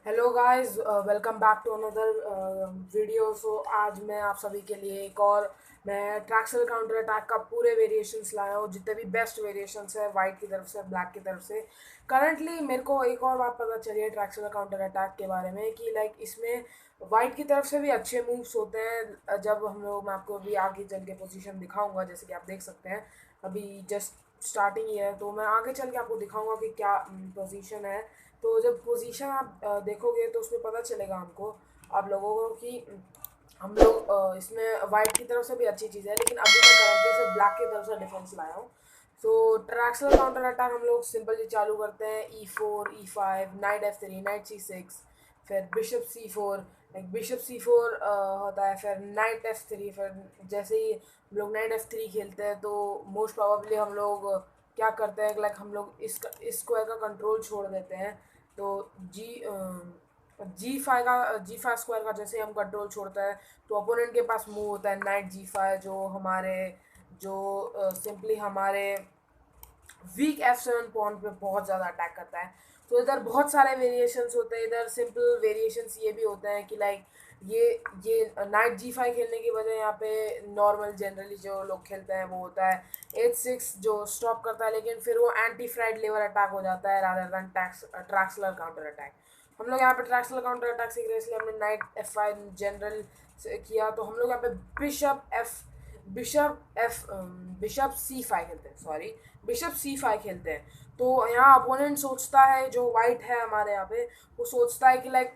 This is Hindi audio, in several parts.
Hello guys, welcome back to another video. So आज मैं आप सभी के लिए एक और मैं ट्रैक्सल काउंटर अटैक का पूरे वेरिएशंस लाया हूँ, जितने भी बेस्ट वेरिएशंस है वाइट की तरफ से ब्लैक की तरफ से। करंटली मेरे को एक और बात पता चली है ट्रैक्सल काउंटर अटैक के बारे में कि लाइक इसमें वाइट की तरफ से भी अच्छे मूव्स होते हैं। जब हम लोग, मैं आपको अभी आगे चल के पोजीशन दिखाऊंगा, जैसे कि आप देख सकते हैं अभी जस्ट स्टार्टिंग ही है, तो मैं आगे चल के आपको दिखाऊंगा कि क्या पोजीशन है। तो जब पोजीशन आप देखोगे तो उसमें पता चलेगा हमको, आप लोगों को, कि हम लोग इसमें वाइट की तरफ से भी अच्छी चीज़ है, लेकिन अभी मैं करंटली से ब्लैक की तरफ से डिफेंस लाया हूँ। तो ट्रैक्सल काउंटर अटैक हम लोग सिंपली चालू करते हैं E4 E5 night F3 night C6, फिर bishop C4, like bishop C4 होता है, फिर नाइट F3। फिर जैसे ही हम लोग नाइट F3 खेलते हैं तो मोस्ट प्रोबेबली हम लोग क्या करते हैं, लाइक हम लोग इस स्क्वायर का कंट्रोल छोड़ देते हैं। तो जी फाइव स्क्वायर का जैसे हम कंट्रोल छोड़ता है तो अपोनेंट के पास मूव होता है नाइट G5, जो सिंपली हमारे वीक F7 पॉइंट पे बहुत ज़्यादा अटैक करता है। तो इधर बहुत सारे वेरिएशंस होते हैं। इधर सिंपल वेरिएशंस ये भी होते हैं कि लाइक ये ये नाइट G5 खेलने की वजह यहाँ पे नॉर्मल जनरली जो लोग खेलते हैं वो होता है H6 जो स्टॉप करता है, लेकिन फिर वो एंटी फ्राइड लेवर अटैक हो जाता है रादर देन ट्रैक्सलर काउंटर अटैक। हम लोग यहाँ पे ट्रैक्सलर काउंटर अटैक सीख रहे हैं, इसलिए हमने नाइट F5 जनरल किया। तो हम लोग यहाँ पे बिशप एफ बिशप C5 खेलते हैं, सॉरी बिशप C5 खेलते हैं। तो यहाँ अपोनेंट सोचता है, जो वाइट है हमारे यहाँ पे, वो सोचता है कि लाइक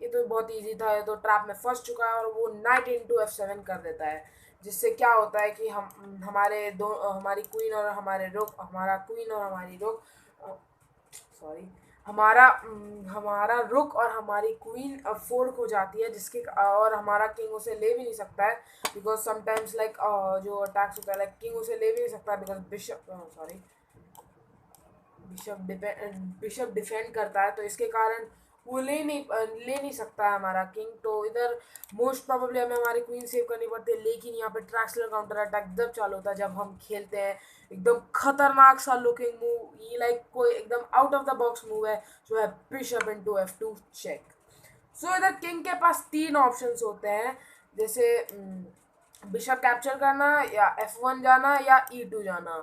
ये तो बहुत इजी था, ये तो ट्रैप में फंस चुका है, और वो नाइट इंटू F7 कर देता है। जिससे क्या होता है कि हम हमारी क्वीन और हमारे रुक हमारा क्वीन और हमारी रुक सॉरी हमारा रुक और हमारी क्वीन फोर्क हो जाती है, जिसके और हमारा किंग उसे ले भी नहीं सकता है। बिकॉज समटाइम्स लाइक जो अटैक्स होता है, लाइक किंग उसे ले भी नहीं सकता, बिकॉज बिशप डिफेंड करता है, तो इसके कारण वो ले नहीं सकता है हमारा किंग। तो इधर मोस्ट प्रोबेबली हमें हमारी क्वीन सेव करनी पड़ती है, लेकिन यहाँ पे ट्रैक्सलर काउंटर अटैक जब चालू होता है जब हम खेलते हैं एकदम खतरनाक सा लुकिंग मूव, ये लाइक कोई एकदम out of the box move है, जो है बिशप इनटू F2 चेक। सो इधर किंग के पास तीन ऑप्शंस होते हैं, जैसे बिशप कैप्चर करना, या F1 जाना, या E2 जाना।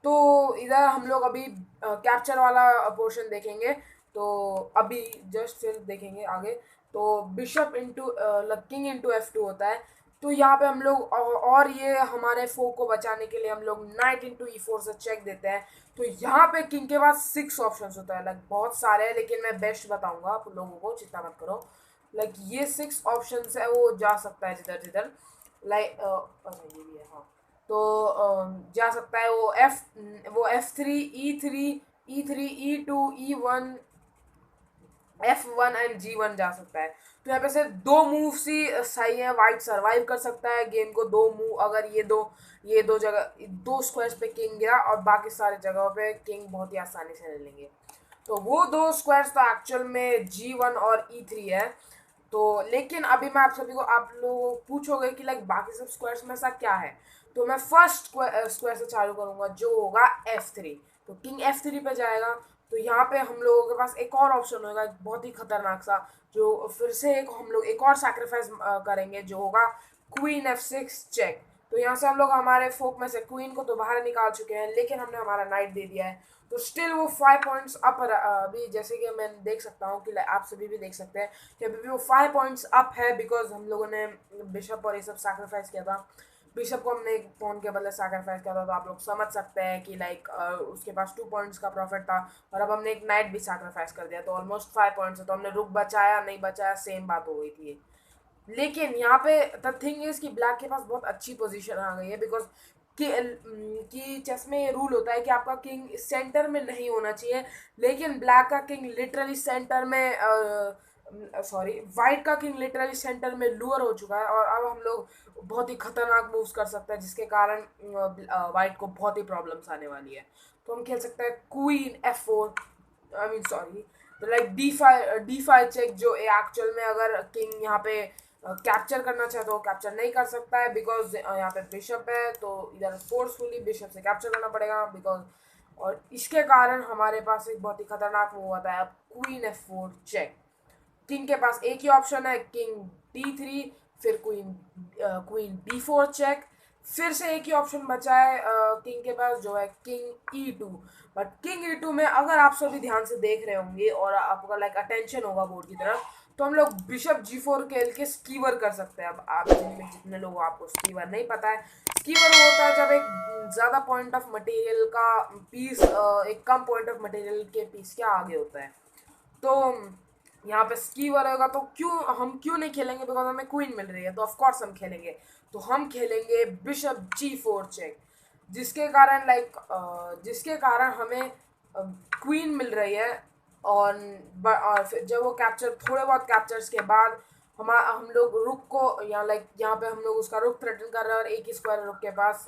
तो इधर हम लोग अभी कैप्चर वाला पोर्शन देखेंगे, तो अभी जस्ट फिर देखेंगे आगे। तो bishop into king into F2 होता है। तो यहाँ पे हम लोग और ये हमारे फोक को बचाने के लिए हम लोग नाइट इंटू E4 से चेक देते हैं। तो यहाँ पे किंग के पास 6 ऑप्शंस होता है, लाइक बहुत सारे हैं, लेकिन मैं बेस्ट बताऊंगा आप लोगों को, चिंता मत करो। लाइक ये 6 ऑप्शंस है, वो जा सकता है जिधर जिधर, लाइक ये भी है, हाँ। तो जा सकता है वो F3 E3 E2 E1 F1 and G1 जा सकता है। तो यहाँ पे से दो मूव्स ही सही है, वाइट सरवाइव कर सकता है गेम को। दो मूव, अगर ये दो जगह, दो स्क्वायर्स पे किंग गया और बाकी सारे जगहों पे किंग बहुत ही आसानी से ले लेंगे। तो वो दो स्क्वायर्स तो एक्चुअल में G1 और E3 है। तो लेकिन अभी मैं आप लोग पूछोगे कि लाइक बाकी सब स्क्वायर्स में ऐसा क्या है, तो मैं फर्स्ट स्क्वायर से चालू करूंगा, जो होगा F3। तो किंग F3 पे जाएगा। तो यहाँ पे हम लोगों के पास एक और ऑप्शन होगा, एक बहुत ही खतरनाक सा, जो फिर से हम लोग एक और सैक्रिफाइस करेंगे, जो होगा क्वीन F6 चेक। तो यहाँ से हम लोग हमारे फोक में से क्वीन को तो बाहर निकाल चुके हैं, लेकिन हमने हमारा नाइट दे दिया है। तो स्टिल वो 5 पॉइंट्स अप, अभी जैसे कि मैं देख सकता हूँ कि आप सभी भी देख सकते हैं कि अभी भी वो 5 पॉइंट्स अप है, बिकॉज हम लोगों ने बिशप और ये सब सैक्रिफाइस किया था। बिशप को हमने एक पॉइंट के बदले सैक्रिफाइस किया था, तो आप लोग समझ सकते हैं कि लाइक उसके पास 2 पॉइंट्स का प्रॉफिट था, और अब हमने एक नाइट भी सैक्रिफाइस कर दिया, तो ऑलमोस्ट 5 पॉइंट्स है। तो हमने रुक बचाया नहीं बचाया, सेम बात हो गई थी। लेकिन यहाँ पे द थिंग इज कि ब्लैक के पास बहुत अच्छी पोजीशन आ गई है, बिकॉज कि चेस में ये रूल होता है कि आपका किंग सेंटर में नहीं होना चाहिए, लेकिन ब्लैक का किंग लिटरली सेंटर में वाइट का किंग लिटरली सेंटर में लूअर हो चुका है, और अब हम लोग बहुत ही खतरनाक मूव्स कर सकते हैं, जिसके कारण वाइट को बहुत ही प्रॉब्लम्स आने वाली है। तो हम खेल सकते हैं queen F4, I mean sorry, तो लाइक डी फाइव चेक, जो एक्चुअल में अगर किंग यहाँ पे कैप्चर करना चाहे तो कैप्चर नहीं कर सकता है, बिकॉज यहाँ पे बिशप है, तो इधर फोर्सफुली बिशप से कैप्चर करना पड़ेगा, बिकॉज और इसके कारण हमारे पास एक बहुत ही खतरनाक मूव आता है, क्वीन F4 चेक। किंग के पास एक ही ऑप्शन है, किंग D3, फिर क्वीन क्वीन D4 चेक, फिर से एक ही ऑप्शन बचा है किंग के पास जो है king E2। But king E2 में अगर आप सभी ध्यान से देख रहे होंगे और आपका लाइक अटेंशन होगा बोर्ड की तरफ, तो हम लोग बिशप G4 खेल के स्कीवर कर सकते हैं। अब आप जिनमें जितने लोग आपको स्कीवर नहीं पता है, स्कीवर होता है जब एक ज़्यादा पॉइंट ऑफ मटेरियल का पीस एक कम पॉइंट ऑफ मटेरियल के पीस के आगे होता है। तो यहाँ पे स्कीवर होगा तो क्यों नहीं खेलेंगे, बिकॉज हमें क्वीन मिल रही है तो ऑफ कोर्स हम खेलेंगे। तो हम खेलेंगे बिशप G4 चेक, जिसके कारण हमें क्वीन मिल रही है। और फिर जब वो कैप्चर थोड़े बहुत कैप्चर्स के बाद हम लोग रुक को यहाँ पे हम लोग उसका रुक थ्रेटन कर रहे हैं और एक ही स्क्वायर रुक के पास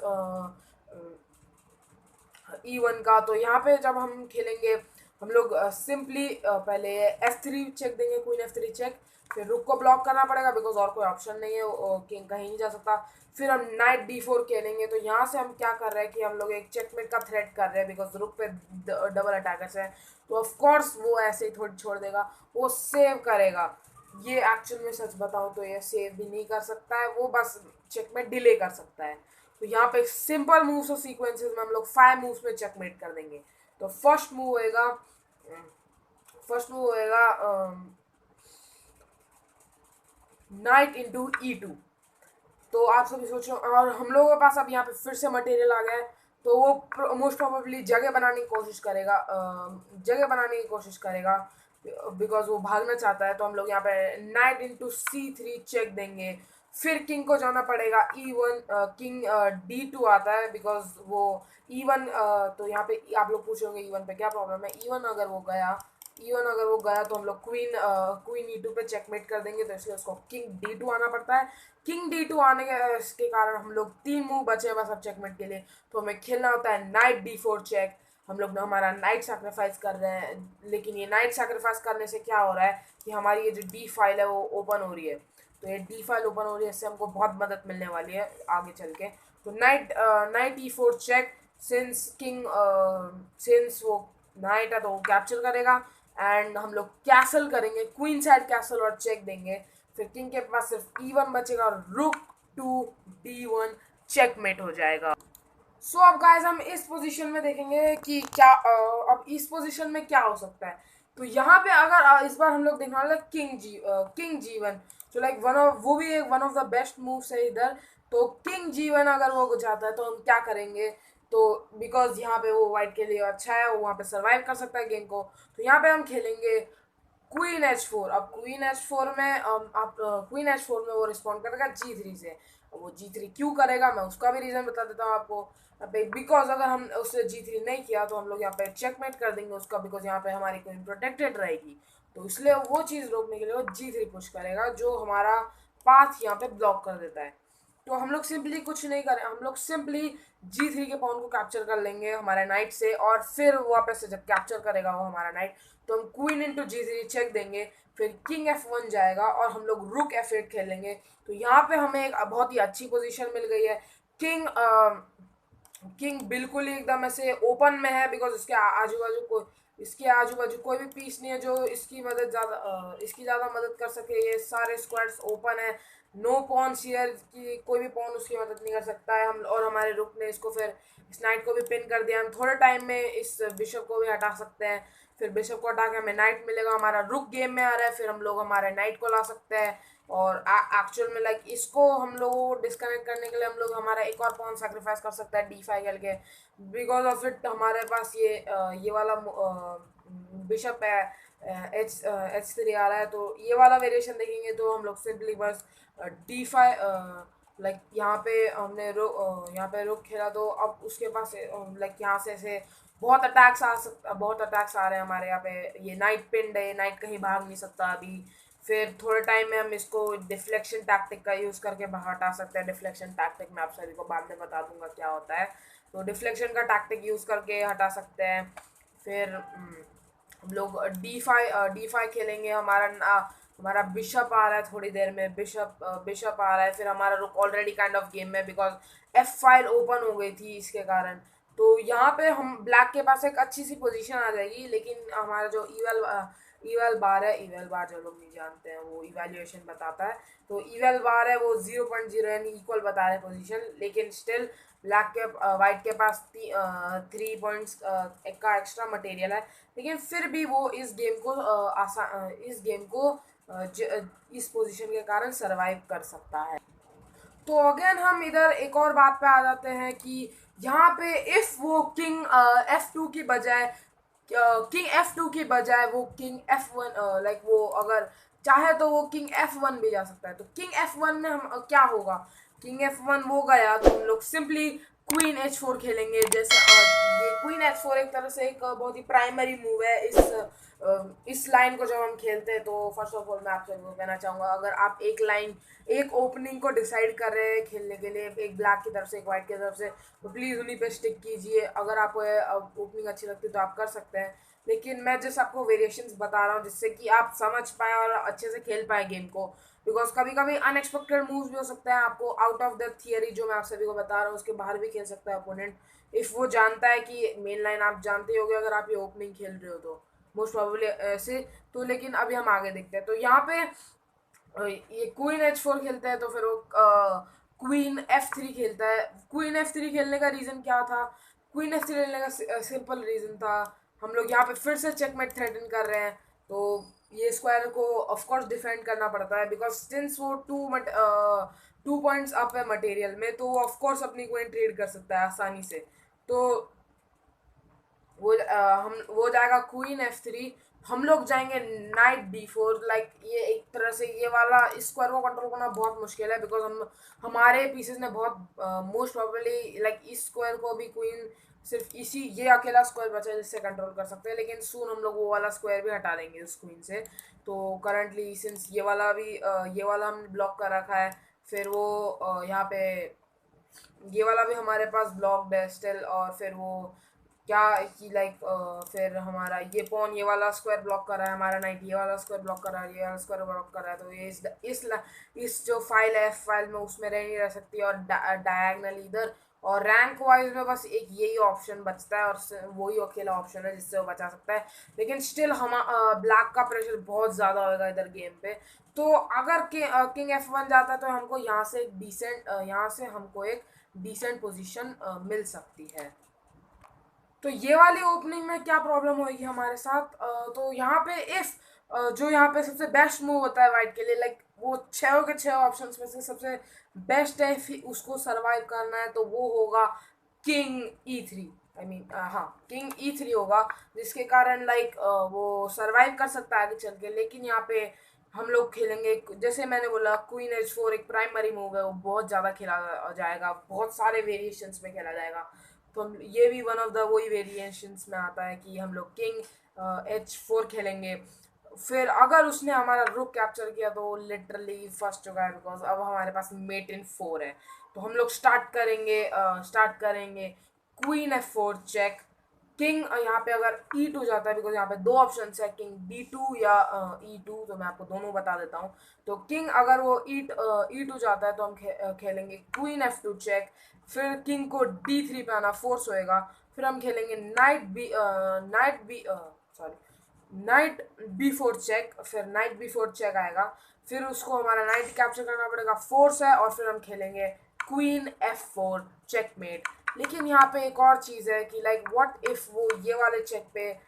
E1 का। तो यहाँ पे जब हम खेलेंगे हम लोग सिंपली पहले F3 चेक देंगे, क्वीन F3 चेक, फिर रुक को ब्लॉक करना पड़ेगा बिकॉज और कोई ऑप्शन नहीं है, किंग कहीं नहीं जा सकता। फिर हम नाइट D4 खेलेंगे। तो यहाँ से हम क्या कर रहे हैं कि हम लोग एक चेकमेट का थ्रेट कर रहे हैं बिकॉज रुक पे डबल अटैकर्स है। तो ऑफ कोर्स वो ऐसे ही थोड़ी छोड़ देगा, वो सेव करेगा। ये एक्चुअल में सच बताऊँ तो ये सेव भी नहीं कर सकता है, वो बस चेकमेट डिले कर सकता है। तो यहाँ पे सिंपल मूव्स और सीक्वेंसेस में हम लोग 5 मूव्स में चेकमेट कर देंगे। तो फर्स्ट मूव होएगा नाइट इंटू E2। तो आप सभी सोचो, और हम लोगों के पास अब यहाँ पे फिर से मटेरियल आ गया है, तो वो मोस्ट प्रोबेबली जगह बनाने की कोशिश करेगा बिकॉज वो भागना चाहता है। तो हम लोग यहाँ पे नाइट इंटू C3 चेक देंगे। फिर किंग को जाना पड़ेगा E1, किंग D2 आता है बिकॉज वो E1। तो यहाँ पे आप लोग पूछोगे E1 पे क्या प्रॉब्लम है। E1 अगर वो गया तो हम लोग क्वीन E2 पे चेकमेट कर देंगे, तो इसलिए उसको किंग D2 आना पड़ता है। किंग D2 आने के कारण हम लोग 3 मूव बचे हैं बस अब चेकमेट के लिए। तो हमें खेलना होता है नाइट D4 चेक। हम लोग हमारा नाइट सैक्रिफाइस कर रहे हैं, लेकिन ये नाइट सैक्रिफाइस करने से क्या हो रहा है कि हमारी ये जो डी फाइल है वो ओपन हो रही है। तो ये डी फाइल ओपन हो रही है, इससे हमको बहुत मदद मिलने वाली है आगे चल के। तो नाइट E4 चेक, सिंस वो नाइट है तो वो कैप्चर करेगा एंड हम लोग कैसल करेंगे, क्वीन साइड कैसल और चेक देंगे। फिर किंग के पास सिर्फ E1 बचेगा और रुक टू D1 चेकमेट हो जाएगा। सो अब गाइस हम इस पोजीशन में देखेंगे कि क्या अब इस पोजीशन में क्या हो सकता है। तो यहाँ पे अगर इस बार हम लोग देखने वाले किंग G1, जो लाइक वो भी एक one of the best moves है इधर। तो किंग G1 अगर वो जाता है तो हम क्या करेंगे, तो बिकॉज यहाँ पे वो वाइट के लिए अच्छा है, वो वहाँ पे सर्वाइव कर सकता है गेम को। तो यहाँ पे हम खेलेंगे क्वीन H4। अब क्वीन H4 में वो रिस्पॉन्ड करेगा G3 से। अब वो G3 क्यों करेगा मैं उसका भी रीज़न बता देता हूँ आपको। यहाँ पे बिकॉज अगर हम उससे G3 नहीं किया तो हम लोग यहाँ पे चेकमेट कर देंगे उसका, बिकॉज यहाँ पे हमारी क्वीन प्रोटेक्टेड रहेगी। तो इसलिए वो चीज़ रोकने के लिए वो G3 पुश करेगा, जो हमारा पाथ यहाँ पे ब्लॉक कर देता है। तो हम लोग सिंपली कुछ नहीं करें, हम लोग सिंपली G3 के पॉन को कैप्चर कर लेंगे हमारे नाइट से, और फिर वापस से जब कैप्चर करेगा वो हमारा नाइट तो हम क्वीन इंटू G3 चेक देंगे। फिर किंग F1 जाएगा और हम लोग रुक F8 खेलेंगे। तो यहाँ पे हमें एक बहुत ही अच्छी पोजीशन मिल गई है। किंग बिल्कुल ही एकदम ऐसे ओपन में है बिकॉज इसके आजू बाजू कोई भी पीस नहीं है जो इसकी ज़्यादा मदद कर सके। ये सारे स्क्वाड्स ओपन है, नो पॉन शेयर की कोई भी पॉन उसकी मदद नहीं कर सकता है। हम और हमारे रुक ने इसको फिर इस नाइट को भी पिन कर दिया। हम थोड़े टाइम में इस बिशप को भी हटा सकते हैं। फिर बिशप को हटा के हमें नाइट मिलेगा, हमारा रुक गेम में आ रहा है, फिर हम लोग हमारे नाइट को ला सकते हैं। और एक्चुअल में लाइक इसको हम लोगों को डिस्कनेक्ट करने के लिए हम लोग हमारा एक और पॉन सैक्रिफाइस कर सकते हैं D5 खेल के। बिकॉज ऑफ इट हमारे पास ये वाला बिशप है H3 आ रहा है। तो ये वाला वेरिएशन देखेंगे तो हम लोग सिंपली बस D5 लाइक यहाँ पे रुक खेला तो अब उसके पास लाइक यहाँ से ऐसे बहुत अटैक्स आ रहे हैं हमारे यहाँ पे। ये नाइट पिंड है, नाइट कहीं भाग नहीं सकता अभी। फिर थोड़े टाइम में हम इसको डिफ्लेक्शन टैक्टिक का यूज़ करके हटा सकते हैं। डिफ्लेक्शन टैक्टिक मैं आप सभी को बाद में बता दूंगा क्या होता है। तो डिफ्लेक्शन का टैक्टिक यूज़ करके हटा सकते हैं। फिर हम लोग D5 खेलेंगे। हमारा बिशप आ रहा है, थोड़ी देर में बिशप आ रहा है। फिर हमारा रुक ऑलरेडी काइंड ऑफ गेम में बिकॉज F5 ओपन हो गई थी इसके कारण। तो यहाँ पे हम ब्लैक के पास एक अच्छी सी पोजीशन आ जाएगी, लेकिन हमारा जो इवल बार है। इवल बार जो लोग नहीं जानते हैं वो इवैल्यूएशन बताता है। तो इवल बार है वो 0.0 यानी इक्वल बता रहे हैं पोजीशन, लेकिन स्टिल ब्लैक के वाइट के पास 3 पॉइंट्स का एक्स्ट्रा मटेरियल है, लेकिन फिर भी वो इस गेम को इस गेम को इस पोजीशन के कारण सरवाइव कर सकता है। तो अगेन हम इधर एक और बात पे आ जाते हैं कि यहाँ पे इफ वो किंग F2 की बजाय वो किंग F1 लाइक वो अगर चाहे तो वो किंग F1 भी जा सकता है। तो किंग F1 में हम क्या होगा, किंग F1 वो गया तो हम लोग सिंपली क्वीन H4 खेलेंगे। जैसे ये क्वीन H4 एक तरह से एक बहुत ही प्राइमरी मूव है इस लाइन को जब हम खेलते हैं। तो फर्स्ट ऑफ ऑल मैं आपसे वो कहना चाहूँगा, अगर आप एक ओपनिंग को डिसाइड कर रहे हैं खेलने के लिए, एक ब्लैक की तरफ से एक वाइट की तरफ से, तो प्लीज़ उन्हीं पे स्टिक कीजिए। अगर आपको ओपनिंग अच्छी लगती है तो आप कर सकते हैं, लेकिन मैं जस्ट आपको वेरिएशंस बता रहा हूँ जिससे कि आप समझ पाए और अच्छे से खेल पाए गेम को। बिकॉज कभी कभी अनएक्सपेक्टेड मूव्स भी हो सकता है, आपको आउट ऑफ द थियरी जो मैं आप सभी को बता रहा हूँ उसके बाहर भी खेल सकता है अपोनेंट, इफ़ वो जानता है कि मेन लाइन आप जानते ही होगे अगर आप ये ओपनिंग खेल रहे हो तो मोस्ट प्रोबेबली ऐसे। तो लेकिन अभी हम आगे देखते हैं। तो यहाँ पे ये क्वीन H4 खेलता है तो फिर वो क्वीन F3 खेलता है। क्वीन F3 खेलने का रीज़न क्या था, क्वीन F3 खेलने का सिंपल रीज़न था, हम लोग यहाँ पे फिर से चेकमेट थ्रेटन कर रहे हैं। तो ये स्क्वायर को ऑफ कोर्स डिफेंड करना पड़ता है, बिकॉज सिंस वो 2 पॉइंट्स अप है मटेरियल में, तो वो ऑफ कोर्स अपनी क्वीन ट्रेड कर सकता है आसानी से। तो हम वो जाएगा क्वीन F3, हम लोग जाएंगे नाइट D4। लाइक ये एक तरह से ये वाला इस स्क्वायर को कंट्रोल करना बहुत मुश्किल है, बिकॉज हमारे पीसेस ने बहुत मोस्ट प्रोबेबली लाइक इस स्क्वायर को भी क्वीन सिर्फ ये अकेला स्क्वायर बचा है जिससे कंट्रोल कर सकते हैं, लेकिन सून हम लोग वो वाला स्क्वायर भी हटा देंगे उस क्वीन से। तो करंटली सिंस ये वाला हमने ब्लॉक कर रखा है, फिर वो यहाँ पे ये वाला भी हमारे पास ब्लॉक्ड है स्टिल, और फिर वो क्या कि लाइक फिर हमारा ये पॉन ये वाला स्क्वायर ब्लॉक कर रहा है, हमारा नाइट ये वाला स्क्वायर ब्लॉक कर रहा है, ये वाला स्क्वायर ब्लॉक कर रहा है। तो ये इस जो फाइल है F फाइल में उसमें रह नहीं रह सकती, और डायगनल इधर और रैंक वाइज में बस एक यही ऑप्शन बचता है, और वही अकेला ऑप्शन है जिससे वो बचा सकता है। लेकिन स्टिल हम ब्लैक का प्रेशर बहुत ज़्यादा होगा इधर गेम पे। तो अगर किंग F1 जाता है तो हमको यहाँ से हमको एक डिसेंट पोजीशन मिल सकती है। तो ये वाली ओपनिंग में क्या प्रॉब्लम होगी हमारे साथ, तो यहाँ पे इफ जो यहाँ पे सबसे बेस्ट मूव होता है वाइट के लिए, लाइक वो छः के छः ऑप्शंस में से सबसे बेस्ट है फिर उसको सरवाइव करना है, तो वो होगा किंग E3। आई मीन हाँ, किंग E3 होगा, जिसके कारण लाइक वो सरवाइव कर सकता है आगे चल के। लेकिन यहाँ पे हम लोग खेलेंगे जैसे मैंने बोला क्वीन H4 एक प्राइमरी मूव है, वो बहुत ज़्यादा खेला जाएगा, बहुत सारे वेरिएशंस में खेला जाएगा। तो ये भी वन ऑफ द वही वेरिएशंस में आता है कि हम लोग किंग H4 खेलेंगे। फिर अगर उसने हमारा रुक कैप्चर किया तो लिटरली फंस चुका है, बिकॉज अब हमारे पास मेट इन 4 है। तो हम लोग स्टार्ट करेंगे क्वीन F4 चेक। किंग यहाँ पे अगर E2 जाता है, बिकॉज यहाँ पे दो ऑप्शन है किंग D2 या E2, तो मैं आपको दोनों बता देता हूँ। तो किंग अगर वो E2 जाता है तो हम खेलेंगे क्वीन F2 चेक, फिर किंग को D3 पे आना फोर्स होएगा, फिर हम खेलेंगे नाइट B4 चेक, फिर नाइट B4 चेक आएगा, फिर उसको हमारा नाइट कैप्चर करना पड़ेगा, फोर्स है, और फिर हम खेलेंगे क्वीन F4 चेकमेट। लेकिन यहाँ पे एक और चीज़ है कि लाइक व्हाट इफ वो ये वाले चेक पे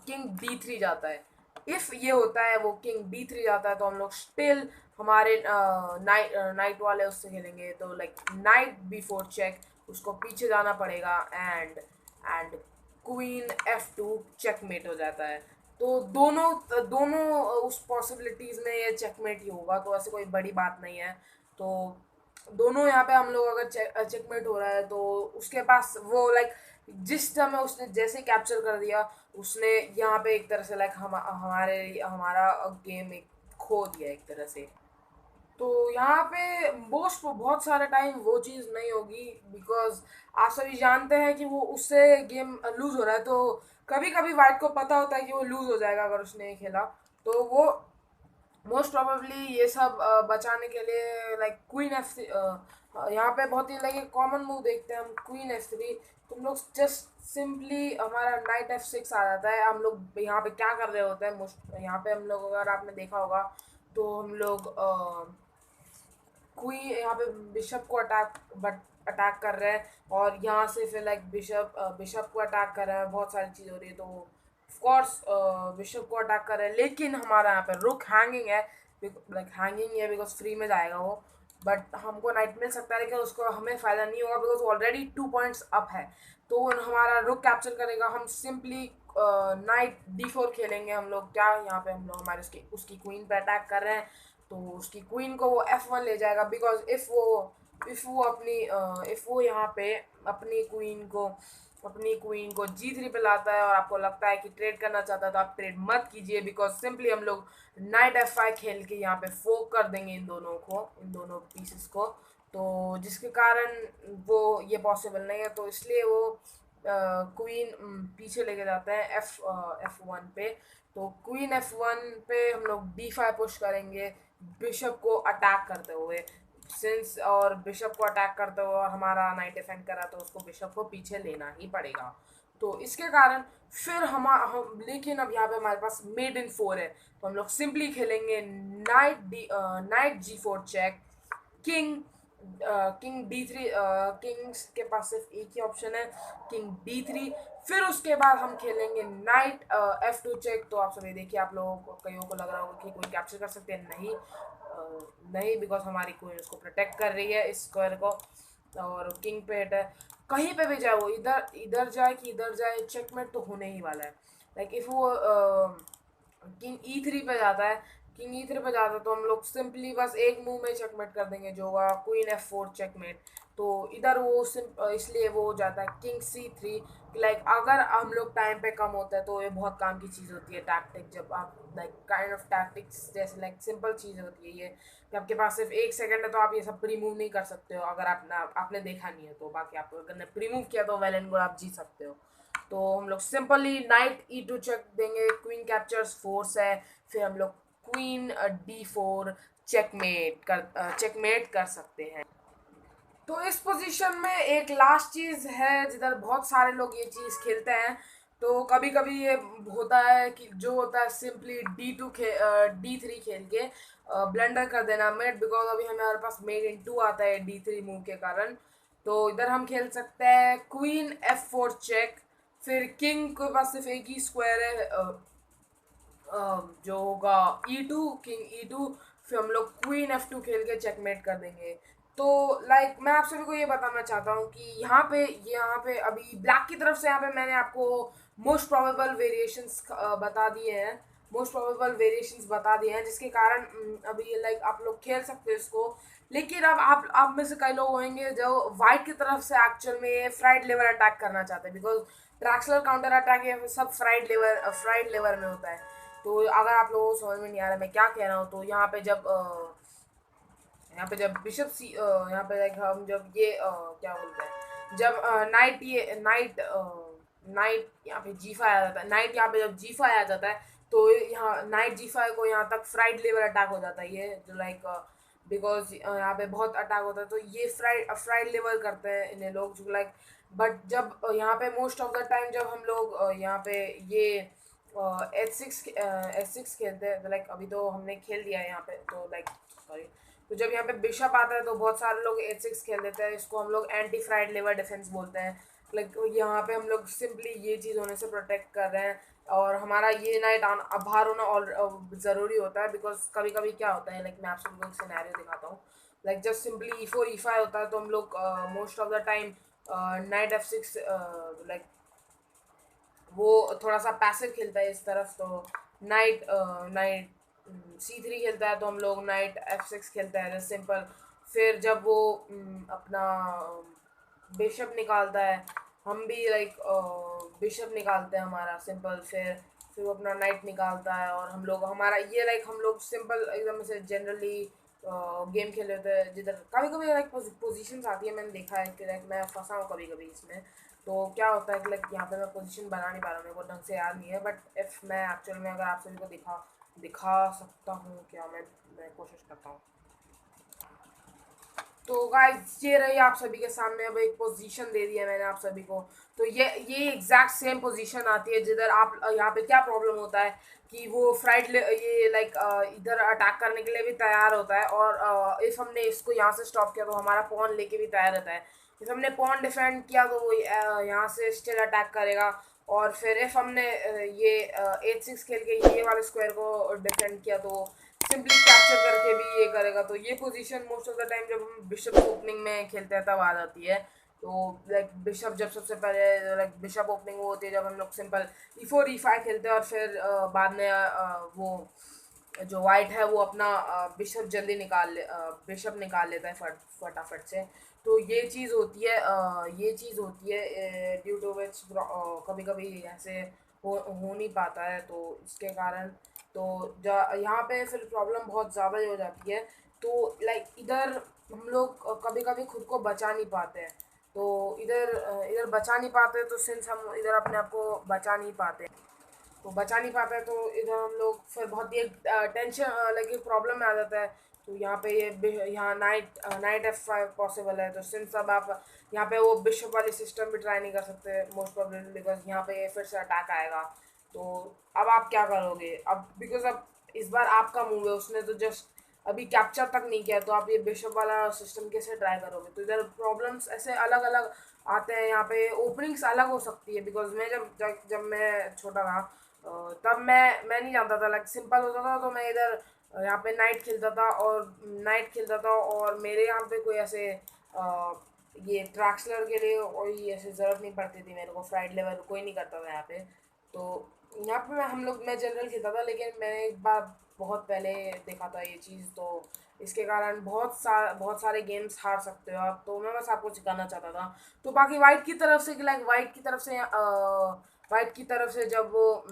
किंग D3 जाता है। इफ ये होता है वो किंग D3 जाता है तो हम लोग स्टिल हमारे नाइट वाले उससे खेलेंगे, तो लाइक नाइट B4 चेक, उसको पीछे जाना पड़ेगा, एंड क्वीन F2 चेकमेट हो जाता है। तो दोनों दोनों उस पॉसिबिलिटीज़ में ये चेकमेट ही होगा, तो ऐसे कोई बड़ी बात नहीं है। तो दोनों यहाँ पे हम लोग अगर चेकमेट हो रहा है तो उसके पास वो लाइक जिस समय उसने जैसे कैप्चर कर दिया, उसने यहाँ पे एक तरह से लाइक हमारा गेम एक खो दिया एक तरह से। तो यहाँ पे मोस्ट बहुत सारे टाइम वो चीज़ नहीं होगी, बिकॉज आप सभी जानते हैं कि वो उससे गेम लूज हो रहा है। तो कभी कभी वाइट को पता होता है कि वो लूज हो जाएगा अगर उसने खेला, तो वो मोस्ट प्रोबेबली ये सब बचाने के लिए लाइक क्वीन एफ, यहाँ पे बहुत ही लाइक एक कॉमन मूव देखते हैं हम, क्वीन एफ थ्री। तुम लोग जस्ट सिंपली हमारा नाइट एफ सिक्स आ जाता है। हम लोग यहाँ पे क्या कर रहे होते हैं, मोस्ट यहाँ पे हम लोग, अगर आपने देखा होगा तो हम लोग क्वीन यहाँ पे बिशप को अटैक कर रहे हैं, और यहाँ से फिर लाइक बिशप को अटैक कर रहे हैं, बहुत सारी चीज़ हो रही है। तो ऑफ कोर्स बिशप को अटैक कर रहे हैं, लेकिन हमारा यहाँ पे रुक हैंगिंग है, लाइक हैंगिंग है बिकॉज फ्री में जाएगा वो। बट हमको नाइट मिल सकता है, लेकिन उसको हमें फ़ायदा नहीं होगा बिकॉज ऑलरेडी 2 पॉइंट्स अप है। तो वो हमारा रुक कैप्चर करेगा। हम सिंपली नाइट D4 खेलेंगे हम लोग। क्या यहाँ पे हम लोग हमारे उसकी क्वीन पे अटैक कर रहे हैं, तो उसकी क्वीन को वो F1 ले जाएगा बिकॉज इफ़ वो यहाँ पे अपनी क्वीन को G3 पे लाता है और आपको लगता है कि ट्रेड करना चाहता है, तो आप ट्रेड मत कीजिए बिकॉज सिंपली हम लोग नाइट F5 खेल के यहाँ पे फोक कर देंगे इन दोनों पीसेस को। तो जिसके कारण वो ये पॉसिबल नहीं है, तो इसलिए वो क्वीन पीछे लेके जाते हैं F1 पे। तो क्वीन F1 पे हम लोग D5 पुश करेंगे बिशप को अटैक करते हुए, सिंस और बिशप को अटैक करते हुए और हमारा नाइट डिफेंड करा, तो उसको बिशप को पीछे लेना ही पड़ेगा। तो इसके कारण फिर हम लेकिन अब यहाँ पे हमारे पास मेड इन 4 है, तो हम लोग सिंपली खेलेंगे knight G4 check, king king D3। Kings के पास सिर्फ एक ही ऑप्शन है, किंग D3। फिर उसके बाद हम खेलेंगे नाइट F2 चेक। तो आप सभी देखिए, आप लोगों को कईयों को लग रहा होगा कि कोई कैप्चर कर सकते हैं, नहीं नहीं, बिकॉज हमारी क्वीन उसको प्रोटेक्ट कर रही है इस स्क्वायर को। और किंग पे हिट है, कहीं पे भी जाए वो, इधर इधर जाए कि इधर जाए, चेकमेट तो होने ही वाला है। लाइक इफ वो किंग E3 पे जाता है तो हम लोग सिंपली बस एक मूव में चेकमेट कर देंगे, जो होगा क्वीन F4 चेकमेट। तो इधर वो इसलिए वो हो जाता है किंग C3। लाइक अगर हम लोग टाइम पे कम होता है तो ये बहुत काम की चीज़ होती है टैक्टिक, जब आप लाइक काइंड ऑफ टैक्टिक्स जैसे लाइक सिंपल चीज़ होती है ये, कि आपके पास सिर्फ 1 सेकंड है तो आप ये सब प्री मूव नहीं कर सकते हो, अगर आपने देखा नहीं है तो। बाकी आप अगर प्री मूव किया तो वेल एंड गुड, आप जीत सकते हो। तो हम लोग सिंपली नाइट E2 चेक देंगे, क्वीन कैप्चर्स फोर्स है, फिर हम लोग क्वीन D4 चेकमेट कर सकते हैं। तो इस पोजीशन में एक लास्ट चीज़ है जिधर बहुत सारे लोग ये चीज़ खेलते हैं। तो कभी कभी ये होता है कि जो होता है सिंपली D3 खेल के ब्लेंडर कर देना मेड, बिकॉज अभी हमारे पास मेड इन 2 आता है D3 मूव के कारण। तो इधर हम खेल सकते हैं क्वीन F4 चेक, फिर किंग के पास सिर्फ एक ही स्क्वायर है, जो होगा E2, किंग E2। फिर हम लोग क्वीन F2 खेल के चेकमेट कर देंगे। तो लाइक मैं आप सभी को ये बताना चाहता हूँ कि यहाँ पे अभी ब्लैक की तरफ से यहाँ पे मैंने आपको मोस्ट प्रोबेबल वेरिएशंस बता दिए हैं, जिसके कारण अभी लाइक आप लोग खेल सकते हो इसको। लेकिन अब आप में से कई लोग होंगे जो वाइट की तरफ से एक्चुअल में फ्राइड लेवर अटैक करना चाहते हैं, बिकॉज ट्रैक्सलर काउंटर अटैक ये सब फ्राइड लेवर में होता है। तो अगर आप लोगों को समझ में नहीं आ रहा मैं क्या कह रहा हूँ, तो यहाँ पे जब बिशप सी यहाँ पे लाइक हम जब ये क्या बोलते हैं, जब नाइट यहाँ पे G5 आ जाता है, नाइट यहाँ पे जब G5 आ जाता है तो यहाँ नाइट G5 को यहाँ तक फ्राइड लेवल अटैक हो जाता है, ये जो लाइक बिकॉज यहाँ पे बहुत अटैक होता है, तो ये फ्राइड लेवल करते हैं इन्हें लोग जो लाइक। बट जब यहाँ पे मोस्ट ऑफ द टाइम जब हम लोग यहाँ पे ये H6 खेलते हैं, तो लाइक अभी तो हमने खेल दिया है यहाँ पे, तो लाइक सॉरी। तो जब यहाँ पे बिशप आता है तो बहुत सारे लोग H6 खेल देते हैं, इसको हम लोग एंटी फ्राइड लेवर डिफेंस बोलते हैं। लाइक यहाँ पे हम लोग सिंपली ये चीज़ होने से प्रोटेक्ट कर रहे हैं, और हमारा ये नाइट बाहर होना और ज़रूरी होता है, बिकॉज कभी कभी क्या होता है, लाइक मैं आप सबको एक सिनेरियो दिखाता हूँ। लाइक जब सिंपली E4 E5 होता है तो हम लोग most of the time night F6 like वो थोड़ा सा पैसिव खेलता है इस तरफ, तो नाइट नाइट C3 खेलता है, तो हम लोग नाइट F6 खेलता है सिंपल। फिर जब वो अपना बिशप निकालता है, हम भी लाइक बिशप निकालते हैं हमारा सिंपल। फिर वो अपना नाइट निकालता है, और हम लोग सिंपल एकदम से जनरली गेम खेल लेते हैं, जिधर कभी कभी लाइक पोजीशंस आती है, मैंने देखा है कि लाइक मैं फंसा हूँ कभी कभी इसमें। तो क्या होता है कि लाइक यहाँ पे मैं पोजीशन बना नहीं पा रहा हूँ, मेरे को ढंग से याद नहीं है, बट इफ़ मैं एक्चुअल में अगर आप सभी को दिखा सकता हूँ क्या, मैं कोशिश करता हूँ। तो गाइस ये रही आप सभी के सामने, अब एक पोजीशन दे दी है मैंने आप सभी को। तो ये एग्जैक्ट सेम पोजीशन आती है जिधर आप यहाँ पे क्या प्रॉब्लम होता है कि वो ये लाइक इधर अटैक करने के लिए भी तैयार होता है, और इफ हमने इसको यहाँ से स्टॉप किया तो हमारा पॉन लेके भी तैयार रहता है। इफ हमने पॉन डिफेंड किया तो वो यहाँ से स्टिल अटैक करेगा। और फिर इफ हमने ये 8-6 खेल के ये वाले स्क्वायर को डिफेंड किया तो सिंपली कैप्चर करके भी ये करेगा। तो ये position most of the time जब हम बिशप ओपनिंग में खेलते हैं तब आ जाती है। तो लाइक बिशप जब सबसे पहले लाइक बिशप ओपनिंग वो होती है जब हम लोग सिंपल E4 E5 खेलते हैं, और फिर बाद में वो जो वाइट है वो अपना बिशप जल्दी बिशप निकाल लेता है फटाफट से। तो ये चीज़ होती है, ये चीज़ होती है ड्यू टू विच कभी कभी ऐसे हो नहीं पाता है। तो इसके कारण तो यहाँ पे फिर प्रॉब्लम बहुत ज़्यादा ही हो जाती है। तो लाइक इधर हम लोग कभी कभी खुद को बचा नहीं पाते हैं। तो इधर बचा नहीं पाते, तो सिंस हम इधर अपने आप को बचा नहीं पाते, तो बचा नहीं पाता है, तो इधर हम लोग फिर बहुत ही टेंशन लाइक एक प्रॉब्लम में आ जाता है। तो यहाँ पे यहाँ नाइट F5 पॉसिबल है, तो सिंस अब आप यहाँ पे वो बिशप वाली सिस्टम भी ट्राई नहीं कर सकते मोस्ट प्रॉब्लम, बिकॉज यहाँ पे फिर से अटैक आएगा। तो अब आप क्या करोगे अब, बिकॉज अब इस बार आपका मूव है, उसने तो जस्ट अभी कैप्चर तक नहीं किया, तो आप ये बिशप वाला सिस्टम कैसे ट्राई करोगे। तो इधर प्रॉब्लम्स ऐसे अलग अलग आते हैं। यहाँ पे ओपनिंग्स अलग हो सकती है, बिकॉज मैं जब जब जब मैं छोटा था तब मैं नहीं जानता था, लाइक सिंपल होता था तो मैं इधर यहाँ पे नाइट खेलता था, और मेरे यहाँ पे कोई ऐसे ये ट्रैक्सलर के लिए कोई ऐसे ज़रूरत नहीं पड़ती थी मेरे को, फ्राइड लेवल कोई नहीं करता था यहाँ पे। तो यहाँ पे मैं जनरल खेलता था, लेकिन मैंने एक बार बहुत पहले देखा था ये चीज़, तो इसके कारण बहुत सारे गेम्स हार सकते हो आप। तो मैं बस आपको सिखाना चाहता था। तो बाकी वाइट की तरफ से जब वो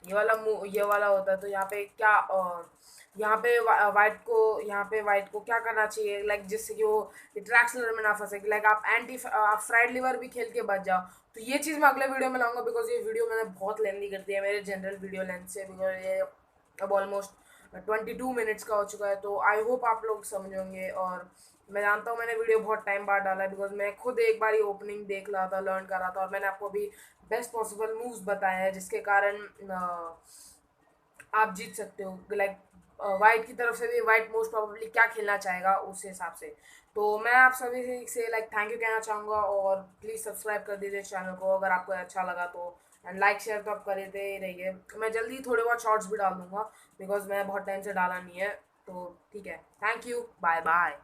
ये वाला होता है, तो यहाँ पे क्या यहाँ पे वाइट को क्या करना चाहिए, लाइक जिससे कि वो ट्रैक्सलर में ना फंसे, लाइक आप फ्राइड लिवर भी खेल के बच जाओ। तो ये चीज़ मैं अगले वीडियो में लाऊंगा, बिकॉज ये वीडियो मैंने बहुत लेंदी कर दिया है मेरे जनरल वीडियो लेंथ से, बिकॉज ये अब ऑलमोस्ट 22 मिनट्स का हो चुका है। तो आई होप आप लोग समझोगे, और मैं जानता हूँ मैंने वीडियो बहुत टाइम बाद डाला है, बिकॉज मैं खुद एक बार ही ओपनिंग देख रहा था, लर्न कर रहा था, और मैंने आपको भी बेस्ट पॉसिबल मूव्स बताए हैं जिसके कारण आप जीत सकते हो। लाइक वाइट की तरफ से भी वाइट मोस्ट प्रोबेबली क्या खेलना चाहेगा उस हिसाब से। तो मैं आप सभी से लाइक थैंक यू कहना चाहूँगा, और प्लीज़ सब्सक्राइब कर दीजिए इस चैनल को अगर आपको अच्छा लगा तो, एंड लाइक शेयर तो आप कर देते ही रहिए। मैं जल्दी थोड़े बहुत शॉर्ट्स भी डाल दूँगा, बिकॉज मैं बहुत टाइम से डाला नहीं है। तो ठीक है, थैंक यू, बाय बाय।